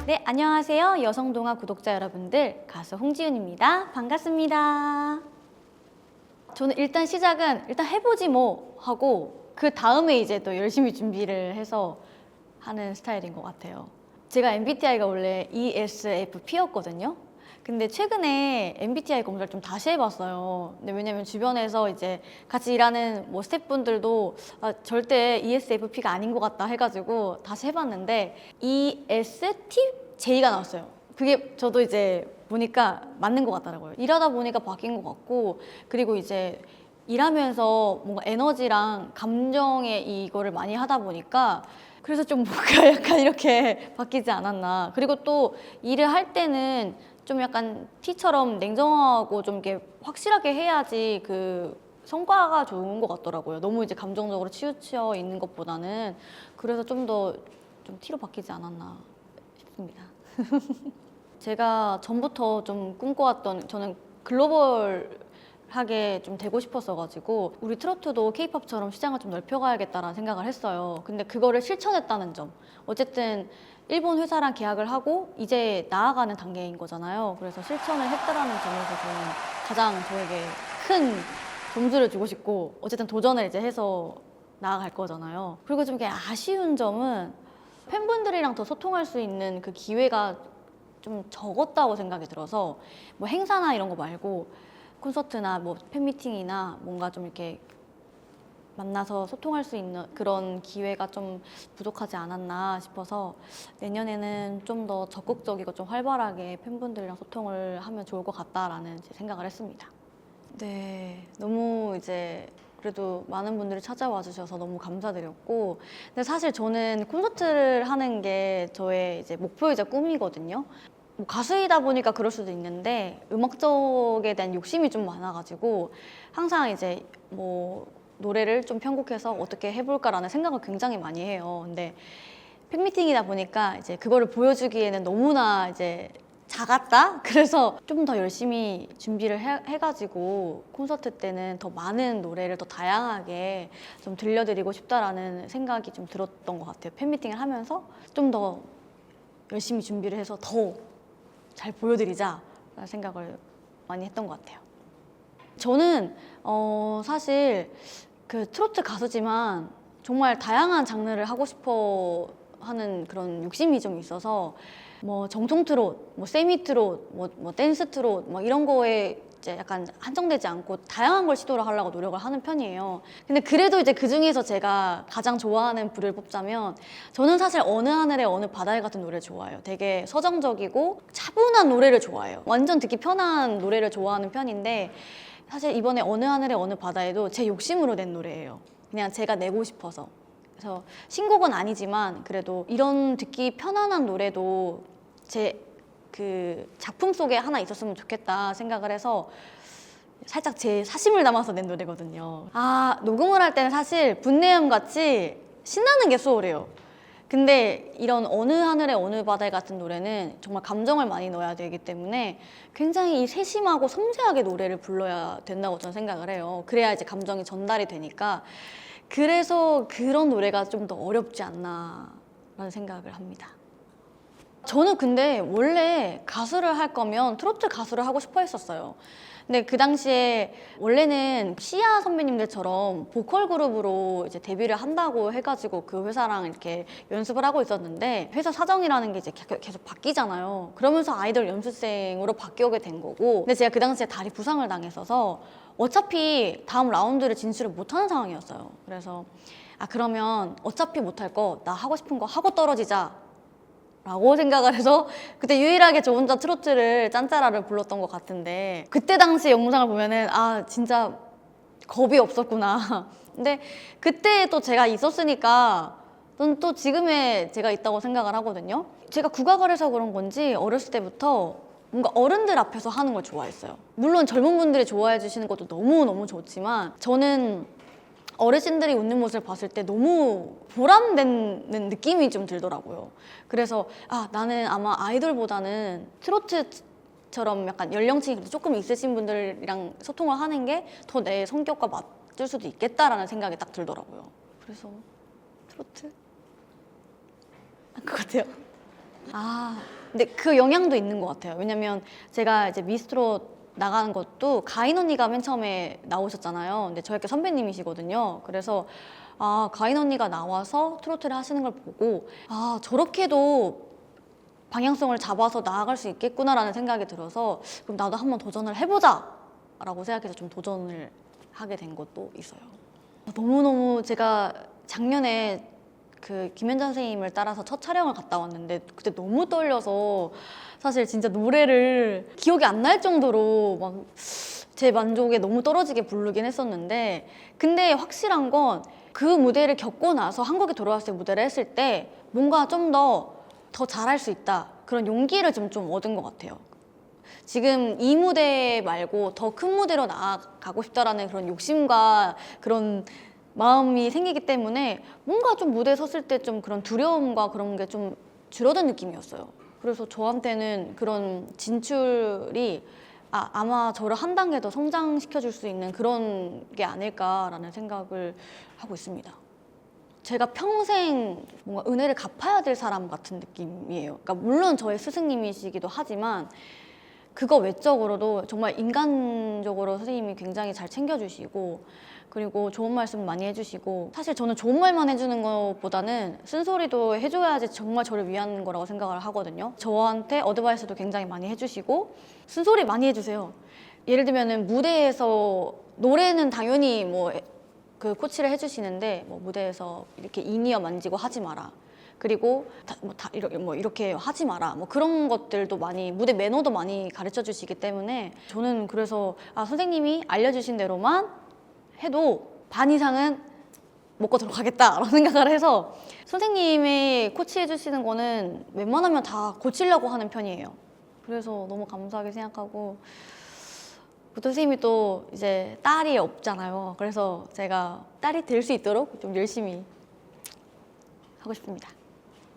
네, 안녕하세요. 여성동화 구독자 여러분들, 가수 홍지윤입니다. 반갑습니다. 저는 일단 시작은 해보지 뭐 하고 그 다음에 이제 또 열심히 준비를 해서 하는 스타일인 것 같아요. 제가 MBTI가 원래 ESFP였거든요. 근데 최근에 MBTI 검사를 좀 다시 해봤어요. 근데 왜냐면 주변에서 이제 같이 일하는 뭐 스태프분들도 절대 ESFP가 아닌 것 같다 해가지고 다시 해봤는데 ESTJ가 나왔어요. 그게 저도 이제 보니까 맞는 것 같더라고요. 일하다 보니까 바뀐 것 같고, 그리고 이제 일하면서 뭔가 에너지랑 감정의 이거를 많이 하다 보니까 그래서 좀 뭔가 약간 이렇게 바뀌지 않았나. 그리고 또 일을 할 때는 좀 약간 T처럼 냉정하고 좀 이렇게 확실하게 해야지 그 성과가 좋은 것 같더라고요. 너무 이제 감정적으로 치우쳐 있는 것보다는. 그래서 좀 더 좀 T로 바뀌지 않았나 싶습니다. 제가 전부터 좀 꿈꿔왔던, 저는 글로벌하게 좀 되고 싶었어가지고 우리 트로트도 K-팝처럼 시장을 좀 넓혀가야겠다라는 생각을 했어요. 근데 그거를 실천했다는 점, 어쨌든 일본 회사랑 계약을 하고 이제 나아가는 단계인 거잖아요. 그래서 실천을 했다라는 점에서 저는 가장 저에게 큰 점수를 주고 싶고, 어쨌든 도전을 이제 해서 나아갈 거잖아요. 그리고 좀 이게 아쉬운 점은 팬분들이랑 더 소통할 수 있는 그 기회가 좀 적었다고 생각이 들어서, 뭐 행사나 이런 거 말고 콘서트나 뭐 팬미팅이나 뭔가 좀 이렇게 만나서 소통할 수 있는 그런 기회가 좀 부족하지 않았나 싶어서 내년에는 좀 더 적극적이고 좀 활발하게 팬분들이랑 소통을 하면 좋을 것 같다라는 생각을 했습니다. 네, 너무 이제 그래도 많은 분들이 찾아와 주셔서 너무 감사드렸고, 근데 사실 저는 콘서트를 하는 게 저의 이제 목표이자 꿈이거든요. 뭐 가수이다 보니까 그럴 수도 있는데 음악 쪽에 대한 욕심이 좀 많아가지고 항상 이제 뭐 노래를 좀 편곡해서 어떻게 해볼까라는 생각을 굉장히 많이 해요. 근데 팬미팅이다 보니까 이제 그거를 보여주기에는 너무나 이제 작았다? 그래서 좀 더 열심히 준비를 해가지고 콘서트 때는 더 많은 노래를 더 다양하게 좀 들려드리고 싶다라는 생각이 좀 들었던 것 같아요. 팬미팅을 하면서 좀 더 열심히 준비를 해서 더 잘 보여드리자라는 생각을 많이 했던 것 같아요. 저는 사실 그 트로트 가수지만 정말 다양한 장르를 하고 싶어 하는 그런 욕심이 좀 있어서 뭐 정통 트롯, 뭐 세미 트롯, 뭐 댄스 트롯, 뭐 이런 거에 이제 약간 한정되지 않고 다양한 걸 시도를 하려고 노력을 하는 편이에요. 근데 그래도 이제 그 중에서 제가 가장 좋아하는 부를 뽑자면 저는 사실 어느 하늘에 어느 바다에 같은 노래를 좋아해요. 되게 서정적이고 차분한 노래를 좋아해요. 완전 듣기 편한 노래를 좋아하는 편인데 사실 이번에 어느 하늘에 어느 바다에도 제 욕심으로 낸 노래예요. 그냥 제가 내고 싶어서. 그래서 신곡은 아니지만 그래도 이런 듣기 편안한 노래도 제 그 작품 속에 하나 있었으면 좋겠다 생각을 해서 살짝 제 사심을 담아서 낸 노래거든요. 녹음을 할 때는 사실 분내음 같이 신나는 게 수월해요. 근데 이런 어느 하늘에 어느 바다에 같은 노래는 정말 감정을 많이 넣어야 되기 때문에 굉장히 이 세심하고 섬세하게 노래를 불러야 된다고 저는 생각을 해요. 그래야 이제 감정이 전달이 되니까. 그래서 그런 노래가 좀 더 어렵지 않나라는 생각을 합니다. 저는 근데 원래 가수를 할 거면 트로트 가수를 하고 싶어 했었어요. 근데 그 당시에 원래는 시아 선배님들처럼 보컬 그룹으로 이제 데뷔를 한다고 해가지고 그 회사랑 이렇게 연습을 하고 있었는데 회사 사정이라는 게 이제 계속 바뀌잖아요. 그러면서 아이돌 연습생으로 바뀌게 된 거고, 근데 제가 그 당시에 다리 부상을 당했어서 어차피 다음 라운드를 진출을 못하는 상황이었어요. 그래서 그러면 어차피 못할 거 나 하고 싶은 거 하고 떨어지자 라고 생각을 해서 그때 유일하게 저 혼자 트로트를 짠짜라를 불렀던 것 같은데, 그때 당시 영상을 보면은 진짜 겁이 없었구나. 근데 그때 또 제가 있었으니까 저는 또 지금의 제가 있다고 생각을 하거든요. 제가 국악을 해서 그런 건지 어렸을 때부터 뭔가 어른들 앞에서 하는 걸 좋아했어요. 물론 젊은 분들이 좋아해 주시는 것도 너무너무 좋지만 저는 어르신들이 웃는 모습을 봤을 때 너무 보람되는 느낌이 좀 들더라고요. 그래서 나는 아마 아이돌보다는 트로트처럼 약간 연령층이 조금 있으신 분들이랑 소통을 하는 게 더 내 성격과 맞을 수도 있겠다라는 생각이 딱 들더라고요. 그래서 트로트 할 것 같아요. 근데 그 영향도 있는 것 같아요. 왜냐면 제가 이제 미스트롯 나가는 것도 가인 언니가 맨 처음에 나오셨잖아요. 근데 저희 선배님이시거든요. 그래서 아, 가인 언니가 나와서 트로트를 하시는 걸 보고 아, 저렇게도 방향성을 잡아서 나아갈 수 있겠구나라는 생각이 들어서 그럼 나도 한번 도전을 해보자 라고 생각해서 좀 도전을 하게 된 것도 있어요. 너무너무 제가 작년에 그 김현자 선생님을 따라서 첫 촬영을 갔다 왔는데 그때 너무 떨려서 사실 진짜 노래를 기억이 안 날 정도로 막 제 만족에 너무 떨어지게 부르긴 했었는데 근데 확실한 건 그 무대를 겪고 나서 한국에 돌아왔을 때 무대를 했을 때 뭔가 좀 더 잘할 수 있다 그런 용기를 좀 얻은 것 같아요. 지금 이 무대 말고 더 큰 무대로 나아가고 싶다라는 그런 욕심과 그런 마음이 생기기 때문에 뭔가 좀 무대에 섰을 때 좀 그런 두려움과 그런 게 좀 줄어든 느낌이었어요. 그래서 저한테는 그런 진출이 아마 저를 한 단계 더 성장시켜 줄 수 있는 그런 게 아닐까라는 생각을 하고 있습니다. 제가 평생 뭔가 은혜를 갚아야 될 사람 같은 느낌이에요. 그러니까 물론 저의 스승님이시기도 하지만 그거 외적으로도 정말 인간적으로 선생님이 굉장히 잘 챙겨주시고 그리고 좋은 말씀 많이 해주시고 사실 저는 좋은 말만 해주는 것보다는 쓴소리도 해줘야지 정말 저를 위한 거라고 생각을 하거든요. 저한테 어드바이스도 굉장히 많이 해주시고 쓴소리 많이 해주세요. 예를 들면은 무대에서 노래는 당연히 뭐 그 코치를 해주시는데 뭐 무대에서 이렇게 인이어 만지고 하지 마라. 그리고 이렇게 하지 마라. 뭐 그런 것들도 많이 무대 매너도 많이 가르쳐 주시기 때문에 저는 그래서 선생님이 알려주신 대로만 해도 반 이상은 먹고도록 하겠다라고 생각을 해서 선생님이 코치해 주시는 거는 웬만하면 다 고치려고 하는 편이에요. 그래서 너무 감사하게 생각하고 또 선생님이 또 이제 딸이 없잖아요. 그래서 제가 딸이 될 수 있도록 좀 열심히 하고 싶습니다.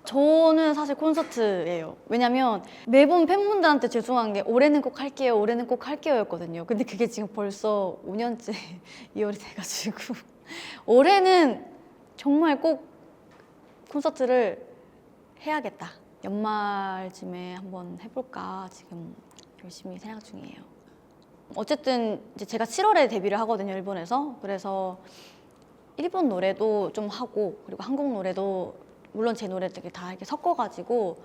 저는 사실 콘서트예요. 왜냐면 매번 팬분들한테 죄송한 게 올해는 꼭 할게요, 올해는 꼭 할게요 였거든요. 근데 그게 지금 벌써 5년째 이월이 돼가지고 올해는 정말 꼭 콘서트를 해야겠다. 연말쯤에 한번 해볼까 지금 열심히 생각 중이에요. 어쨌든 이제 제가 7월에 데뷔를 하거든요, 일본에서. 그래서 일본 노래도 좀 하고 그리고 한국 노래도 물론 제 노래들이 다 이렇게 섞어가지고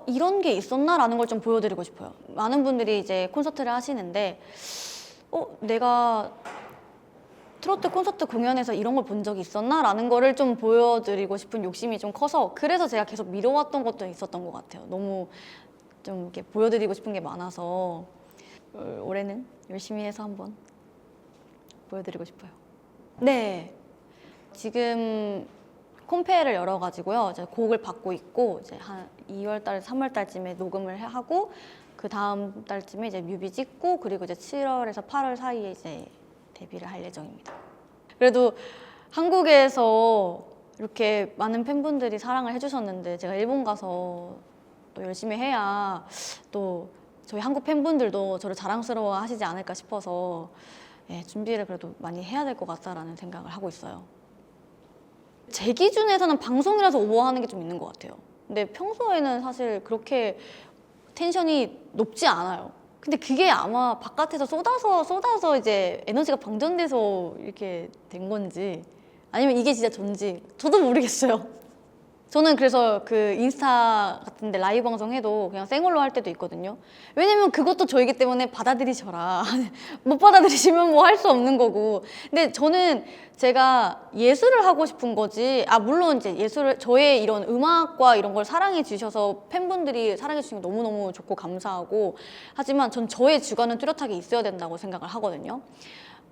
이런 게 있었나라는 걸 좀 보여드리고 싶어요. 많은 분들이 이제 콘서트를 하시는데 내가 트로트 콘서트 공연에서 이런 걸 본 적이 있었나라는 거를 좀 보여드리고 싶은 욕심이 좀 커서 그래서 제가 계속 미뤄왔던 것도 있었던 것 같아요. 너무 좀 이렇게 보여드리고 싶은 게 많아서 올해는 열심히 해서 한번 보여드리고 싶어요. 네, 지금 콤페를 열어가지고요. 이제 곡을 받고 있고 이제 한 2월달, 3월달쯤에 녹음을 하고 그 다음 달쯤에 이제 뮤비 찍고 그리고 이제 7월에서 8월 사이에 이제 데뷔를 할 예정입니다. 그래도 한국에서 이렇게 많은 팬분들이 사랑을 해주셨는데 제가 일본 가서 또 열심히 해야 또 저희 한국 팬분들도 저를 자랑스러워 하시지 않을까 싶어서 준비를 그래도 많이 해야 될 것 같다라는 생각을 하고 있어요. 제 기준에서는 방송이라서 오버하는 게 좀 있는 것 같아요. 근데 평소에는 사실 그렇게 텐션이 높지 않아요. 근데 그게 아마 바깥에서 쏟아서 이제 에너지가 방전돼서 이렇게 된 건지 아니면 이게 진짜 전지 저도 모르겠어요. 저는 그래서 그 인스타 같은데 라이브 방송해도 그냥 생얼로 할 때도 있거든요. 왜냐면 그것도 저이기 때문에 받아들이셔라. 못 받아들이시면 뭐 할 수 없는 거고. 근데 저는 제가 예술을 하고 싶은 거지. 물론 이제 예술을 저의 이런 음악과 이런 걸 사랑해 주셔서 팬분들이 사랑해 주시는 게 너무너무 좋고 감사하고 하지만 전 저의 주관은 뚜렷하게 있어야 된다고 생각을 하거든요.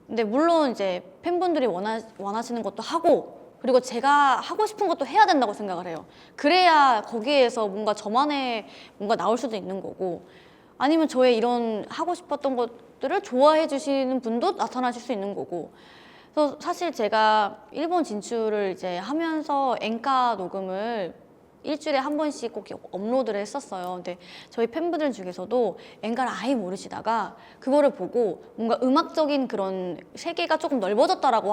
근데 물론 이제 팬분들이 원하시는 것도 하고 그리고 제가 하고 싶은 것도 해야 된다고 생각을 해요. 그래야 거기에서 뭔가 저만의 뭔가 나올 수도 있는 거고 아니면 저의 이런 하고 싶었던 것들을 좋아해 주시는 분도 나타나실 수 있는 거고 그래서 사실 제가 일본 진출을 이제 하면서 엔카 녹음을 일주일에 한 번씩 꼭 업로드를 했었어요. 근데 저희 팬분들 중에서도 엔카를 아예 모르시다가 그거를 보고 뭔가 음악적인 그런 세계가 조금 넓어졌다라고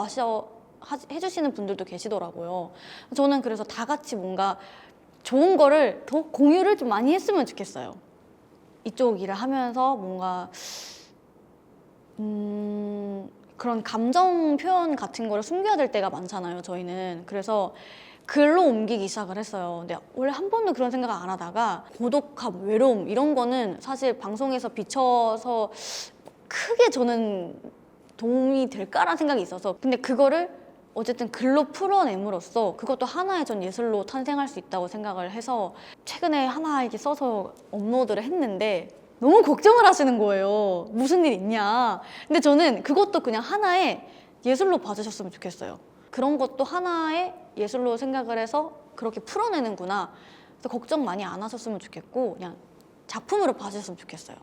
해주시는 분들도 계시더라고요. 저는 그래서 다 같이 뭔가 좋은 거를 더 공유를 좀 많이 했으면 좋겠어요. 이쪽 일을 하면서 뭔가 그런 감정 표현 같은 거를 숨겨야 될 때가 많잖아요, 저희는. 그래서 글로 옮기기 시작을 했어요. 근데 원래 한 번도 그런 생각을 안 하다가 고독함, 외로움 이런 거는 사실 방송에서 비춰서 크게 저는 도움이 될까라는 생각이 있어서, 근데 그거를 어쨌든 글로 풀어냄으로써 그것도 하나의 전 예술로 탄생할 수 있다고 생각을 해서 최근에 하나 이렇게 써서 업로드를 했는데 너무 걱정을 하시는 거예요. 무슨 일 있냐. 근데 저는 그것도 그냥 하나의 예술로 봐주셨으면 좋겠어요. 그런 것도 하나의 예술로 생각을 해서 그렇게 풀어내는구나. 그래서 걱정 많이 안 하셨으면 좋겠고 그냥 작품으로 봐주셨으면 좋겠어요.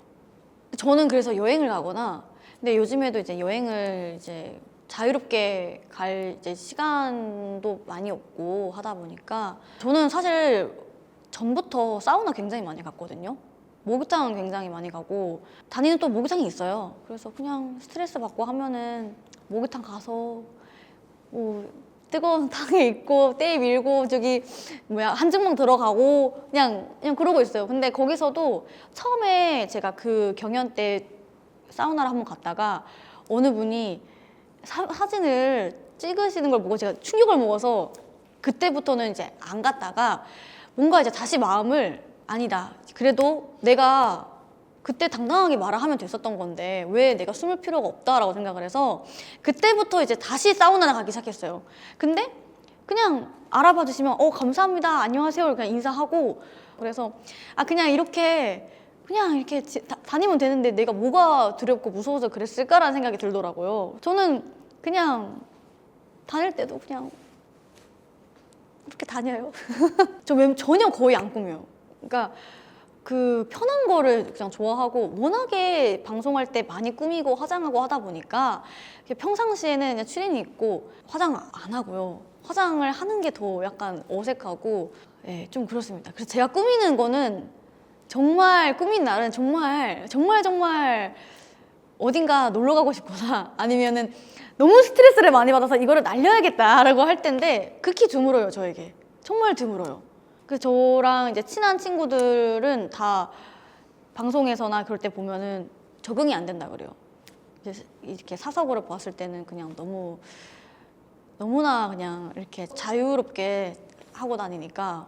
저는 그래서 여행을 가거나, 근데 요즘에도 이제 여행을 이제 자유롭게 갈 이제 시간도 많이 없고 하다 보니까 저는 사실 전부터 사우나 굉장히 많이 갔거든요. 목욕탕은 굉장히 많이 가고 다니는 또 목욕탕이 있어요. 그래서 그냥 스트레스 받고 하면은 목욕탕 가서 뭐 뜨거운 탕에 있고 때 밀고 저기 뭐야 한증막 들어가고 그냥 그러고 있어요. 근데 거기서도 처음에 제가 그 경연 때 사우나를 한번 갔다가 어느 분이 사진을 찍으시는 걸 보고 제가 충격을 먹어서 그때부터는 이제 안 갔다가 뭔가 이제 다시 마음을 아니다. 그래도 내가 그때 당당하게 말을 하면 됐었던 건데 왜 내가 숨을 필요가 없다라고 생각을 해서 그때부터 이제 다시 사우나를 가기 시작했어요. 근데 그냥 알아봐 주시면 감사합니다, 안녕하세요 그냥 인사하고, 그래서 그냥 이렇게 다니면 되는데 내가 뭐가 두렵고 무서워서 그랬을까라는 생각이 들더라고요. 저는 그냥 다닐 때도 그냥 이렇게 다녀요. 저 전혀 거의 안 꾸며요. 그러니까 그 편한 거를 그냥 좋아하고, 워낙에 방송할 때 많이 꾸미고 화장하고 하다 보니까 평상시에는 그냥 추리닝 입고 화장 안 하고요. 화장을 하는 게 더 약간 어색하고 좀 그렇습니다. 그래서 제가 꾸미는 거는 정말 꾸민 날은 정말 어딘가 놀러 가고 싶거나 아니면은 너무 스트레스를 많이 받아서 이거를 날려야겠다라고 할 텐데 극히 드물어요, 저에게. 정말 드물어요. 그래서 저랑 이제 친한 친구들은 다 방송에서나 그럴 때 보면은 적응이 안 된다 그래요. 이렇게 사석으로 봤을 때는 그냥 너무나 그냥 이렇게 자유롭게 하고 다니니까.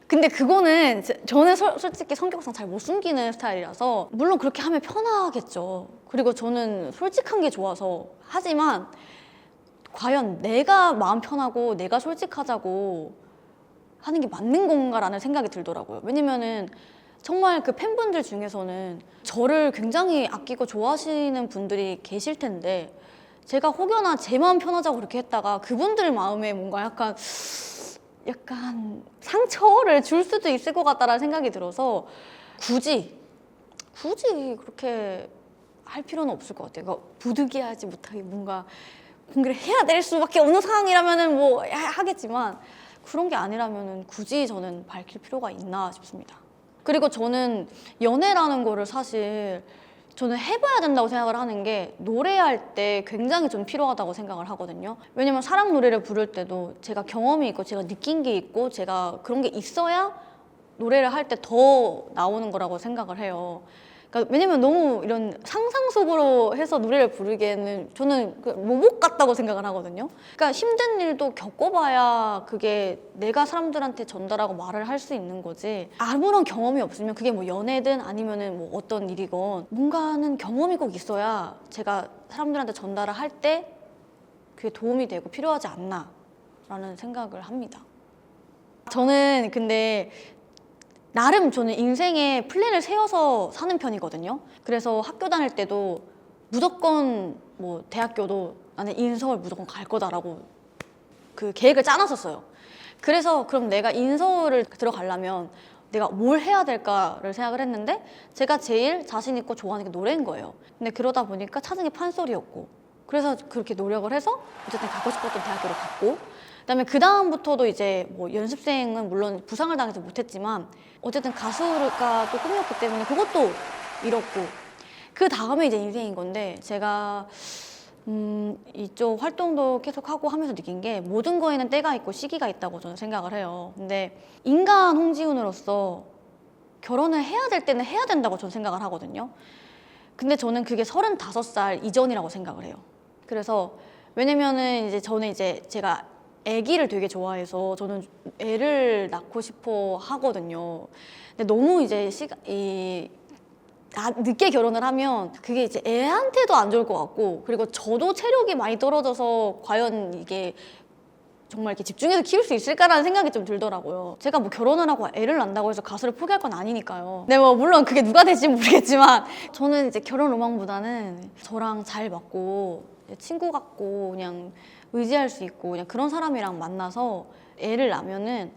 근데 그거는 저는 솔직히 성격상 잘 못 숨기는 스타일이라서 물론 그렇게 하면 편하겠죠. 그리고 저는 솔직한 게 좋아서. 하지만 과연 내가 마음 편하고 내가 솔직하자고 하는 게 맞는 건가라는 생각이 들더라고요. 왜냐면은 정말 그 팬분들 중에서는 저를 굉장히 아끼고 좋아하시는 분들이 계실 텐데 제가 혹여나 제 마음 편하자고 그렇게 했다가 그분들 마음에 뭔가 약간 상처를 줄 수도 있을 것 같다라는 생각이 들어서 굳이 그렇게 할 필요는 없을 것 같아요. 그러니까 부득이하지 못하게 뭔가 공개를 해야 될 수밖에 없는 상황이라면은 뭐 하겠지만 그런 게 아니라면은 굳이 저는 밝힐 필요가 있나 싶습니다. 그리고 저는 연애라는 거를 사실 저는 해봐야 된다고 생각을 하는 게 노래할 때 굉장히 좀 필요하다고 생각을 하거든요. 왜냐면 사랑 노래를 부를 때도 제가 경험이 있고 제가 느낀 게 있고 제가 그런 게 있어야 노래를 할 때 더 나오는 거라고 생각을 해요. 그러니까 왜냐면 너무 이런 상상 속으로 해서 노래를 부르기에는 저는 로봇 같다고 생각을 하거든요. 그러니까 힘든 일도 겪어봐야 그게 내가 사람들한테 전달하고 말을 할 수 있는 거지, 아무런 경험이 없으면 그게 뭐 연애든 아니면은 뭐 어떤 일이건 뭔가는 경험이 꼭 있어야 제가 사람들한테 전달을 할 때 그게 도움이 되고 필요하지 않나 라는 생각을 합니다. 저는 근데 나름 저는 인생에 플랜을 세워서 사는 편이거든요. 그래서 학교 다닐 때도 무조건 뭐 대학교도 나는 인서울 무조건 갈 거다라고 그 계획을 짜놨었어요. 그래서 그럼 내가 인서울을 들어가려면 내가 뭘 해야 될까를 생각을 했는데 제가 제일 자신 있고 좋아하는 게 노래인 거예요. 근데 그러다 보니까 찾은 게 판소리였고, 그래서 그렇게 노력을 해서 어쨌든 가고 싶었던 대학교를 갔고, 그다음에 그 다음부터도 이제 뭐 연습생은 물론 부상을 당해서 못했지만 어쨌든 가수가 또 꿈이었기 때문에 그것도 이뤘고, 그 다음에 이제 인생인 건데 제가 이쪽 활동도 계속 하고 하면서 느낀 게 모든 거에는 때가 있고 시기가 있다고 저는 생각을 해요. 근데 인간 홍지훈으로서 결혼을 해야 될 때는 해야 된다고 저는 생각을 하거든요. 근데 저는 그게 35살 이전이라고 생각을 해요. 그래서 왜냐면은 이제 저는 이제 제가 아기를 되게 좋아해서 저는 애를 낳고 싶어 하거든요. 근데 너무 이제 늦게 결혼을 하면 그게 이제 애한테도 안 좋을 것 같고, 그리고 저도 체력이 많이 떨어져서 과연 이게 정말 이렇게 집중해서 키울 수 있을까라는 생각이 좀 들더라고요. 제가 뭐 결혼을 하고 애를 낳는다고 해서 가수를 포기할 건 아니니까요. 네, 뭐 물론 그게 누가 될지 모르겠지만 저는 이제 결혼 로망보다는 저랑 잘 맞고 친구 같고 그냥 의지할 수 있고 그냥 그런 사람이랑 만나서 애를 낳으면은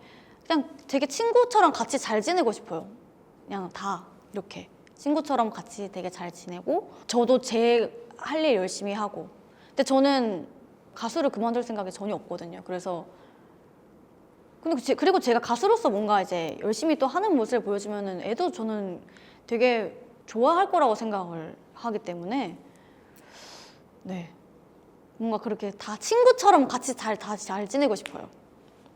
그냥 되게 친구처럼 같이 잘 지내고 싶어요. 그냥 다 이렇게 친구처럼 같이 되게 잘 지내고 저도 제 할 일 열심히 하고. 근데 저는 가수를 그만둘 생각이 전혀 없거든요. 그래서 근데 그리고 제가 가수로서 뭔가 이제 열심히 또 하는 모습을 보여주면은 애도 저는 되게 좋아할 거라고 생각을 하기 때문에 네, 뭔가 그렇게 다 친구처럼 같이 잘 지내고 싶어요.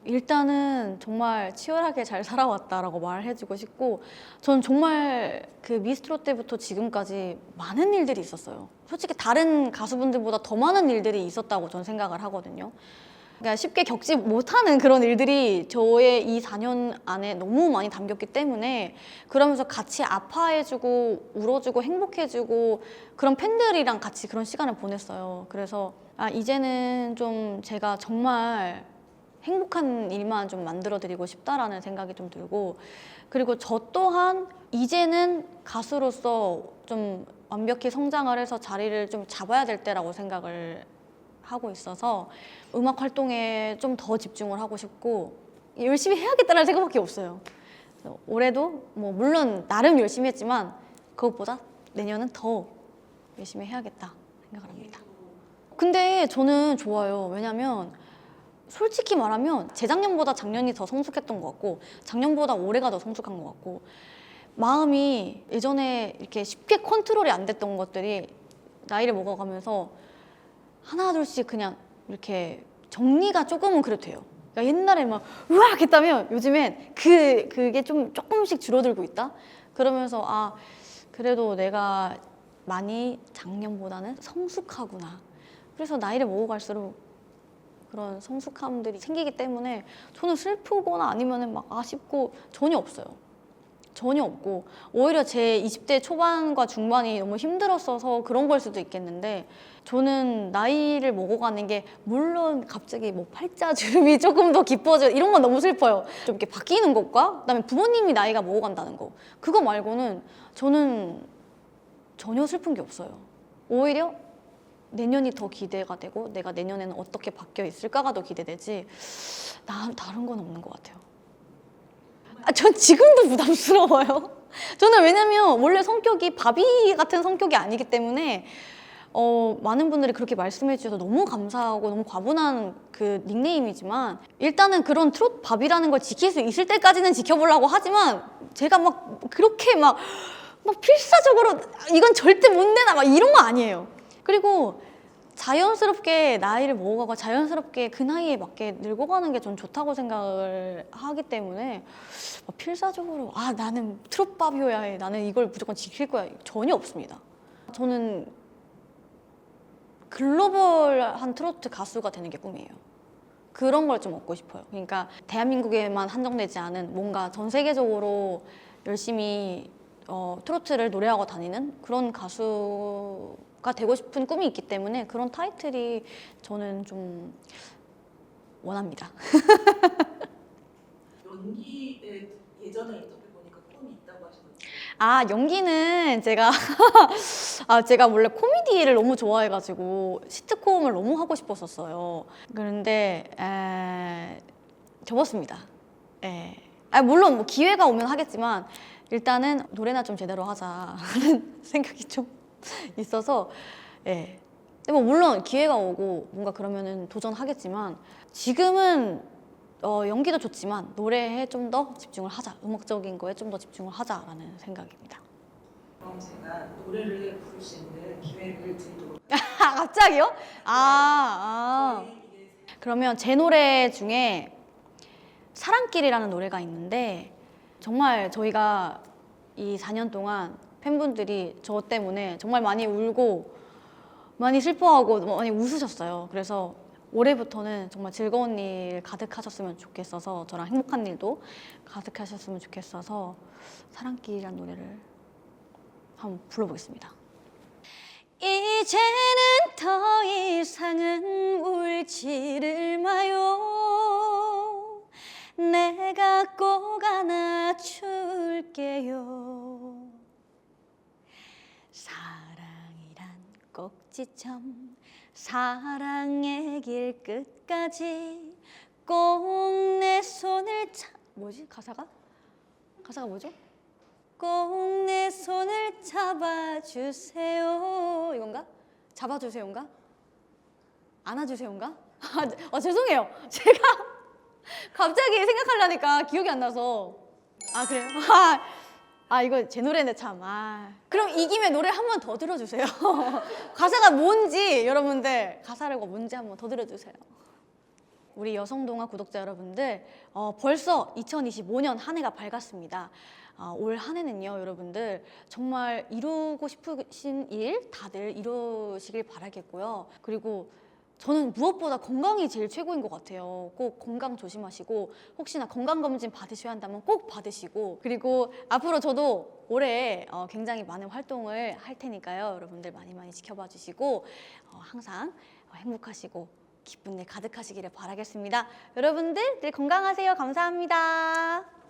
일단은 정말 치열하게 잘 살아왔다라고 말해주고 싶고, 전 정말 그 미스트롯 때부터 지금까지 많은 일들이 있었어요. 솔직히 다른 가수분들보다 더 많은 일들이 있었다고 전 생각을 하거든요. 그러니까 쉽게 겪지 못하는 그런 일들이 저의 이 4년 안에 너무 많이 담겼기 때문에, 그러면서 같이 아파해주고 울어주고 행복해주고 그런 팬들이랑 같이 그런 시간을 보냈어요. 그래서 이제는 좀 제가 정말 행복한 일만 좀 만들어드리고 싶다라는 생각이 좀 들고, 그리고 저 또한 이제는 가수로서 좀 완벽히 성장을 해서 자리를 좀 잡아야 될 때라고 생각을 하고 있어서 음악 활동에 좀 더 집중을 하고 싶고 열심히 해야겠다는 생각밖에 없어요. 올해도 뭐 물론 나름 열심히 했지만 그것보다 내년은 더 열심히 해야겠다 생각을 합니다. 근데 저는 좋아요. 왜냐면 솔직히 말하면 재작년보다 작년이 더 성숙했던 것 같고 작년보다 올해가 더 성숙한 것 같고, 마음이 예전에 이렇게 쉽게 컨트롤이 안 됐던 것들이 나이를 먹어가면서 하나 둘씩 그냥 이렇게 정리가 조금은 그래도 돼요. 그러니까 옛날에 막 우악 했다면 요즘엔 그게 좀 조금씩 줄어들고 있다? 그러면서 그래도 내가 많이 작년보다는 성숙하구나. 그래서 나이를 먹어갈수록 그런 성숙함들이 생기기 때문에 저는 슬프거나 아니면 막 아쉽고 전혀 없어요. 전혀 없고 오히려 제 20대 초반과 중반이 너무 힘들었어서 그런 걸 수도 있겠는데, 저는 나이를 먹어가는 게 물론 갑자기 뭐 팔자주름이 조금 더 깊어져 이런 건 너무 슬퍼요. 좀 이렇게 바뀌는 것과 그다음에 부모님이 나이가 먹어간다는 거, 그거 말고는 저는 전혀 슬픈 게 없어요. 오히려 내년이 더 기대가 되고 내가 내년에는 어떻게 바뀌어 있을까가 더 기대되지 다른 건 없는 것 같아요. 전 지금도 부담스러워요. 저는 왜냐면 원래 성격이 바비 같은 성격이 아니기 때문에 많은 분들이 그렇게 말씀해 주셔서 너무 감사하고 너무 과분한 그 닉네임이지만, 일단은 그런 트롯 바비라는 걸 지킬 수 있을 때까지는 지켜보려고 하지만 제가 막 그렇게 막 필사적으로 이건 절대 못 내나 막 이런 거 아니에요. 그리고 자연스럽게 나이를 먹어가고 자연스럽게 그 나이에 맞게 늙어가는 게 전 좋다고 생각을 하기 때문에 필사적으로 나는 트롯 바비여야 해, 나는 이걸 무조건 지킬 거야, 전혀 없습니다. 저는 글로벌한 트로트 가수가 되는 게 꿈이에요. 그런 걸 좀 얻고 싶어요. 그러니까 대한민국에만 한정되지 않은 뭔가 전 세계적으로 열심히 트로트를 노래하고 다니는 그런 가수가 되고 싶은 꿈이 있기 때문에 그런 타이틀이 저는 좀 원합니다. 연기에 예전에 인터뷰 보니까 꿈이 있다고 하셨는데. 연기는 제가 제가 원래 코미디를 너무 좋아해가지고 시트콤을 너무 하고 싶었었어요. 그런데 접었습니다. 물론 뭐 기회가 오면 하겠지만 일단은 노래나 좀 제대로 하자는 생각이 좀 있어서 근데 뭐 물론 기회가 오고 뭔가 그러면은 도전하겠지만 지금은 연기도 좋지만 노래에 좀 더 집중을 하자, 음악적인 거에 좀 더 집중을 하자라는 생각입니다. 그럼 제가 노래를 부를 수 있는 기회를 드리도록 아, 갑자기요? 아. 저희 이게 그러면 제 노래 중에 사랑길이라는 노래가 있는데 정말 저희가 이 4년 동안 팬분들이 저 때문에 정말 많이 울고 많이 슬퍼하고 많이 웃으셨어요. 그래서 올해부터는 정말 즐거운 일 가득하셨으면 좋겠어서 저랑 행복한 일도 가득하셨으면 좋겠어서 사랑길이라는 노래를 한번 불러보겠습니다. 이제는 더 이상은 울지를 마요. 내가 꼭 안아줄게요. 사랑이란 꼭지점, 사랑의 길 끝까지 꼭 내 손을 뭐지? 가사가 뭐죠? 꼭 내 손을 잡아주세요. 이건가? 잡아주세요인가? 안아주세요인가? 죄송해요. 제가 갑자기 생각하려니까 기억이 안 나서. 아, 그래요? 이거 제 노래인데 참. 그럼 이 김에 노래 한 번 더 들어주세요. 가사가 뭔지 여러분들 가사를 뭔지 한 번 더 들어주세요. 우리 여성동화 구독자 여러분들, 벌써 2025년 한 해가 밝았습니다. 올 한 해는요, 여러분들 정말 이루고 싶으신 일 다들 이루시길 바라겠고요. 그리고 저는 무엇보다 건강이 제일 최고인 것 같아요. 꼭 건강 조심하시고 혹시나 건강검진 받으셔야 한다면 꼭 받으시고, 그리고 앞으로 저도 올해 굉장히 많은 활동을 할 테니까요. 여러분들 많이 많이 지켜봐 주시고 항상 행복하시고 기쁜 일 가득하시기를 바라겠습니다. 여러분들 늘 건강하세요. 감사합니다.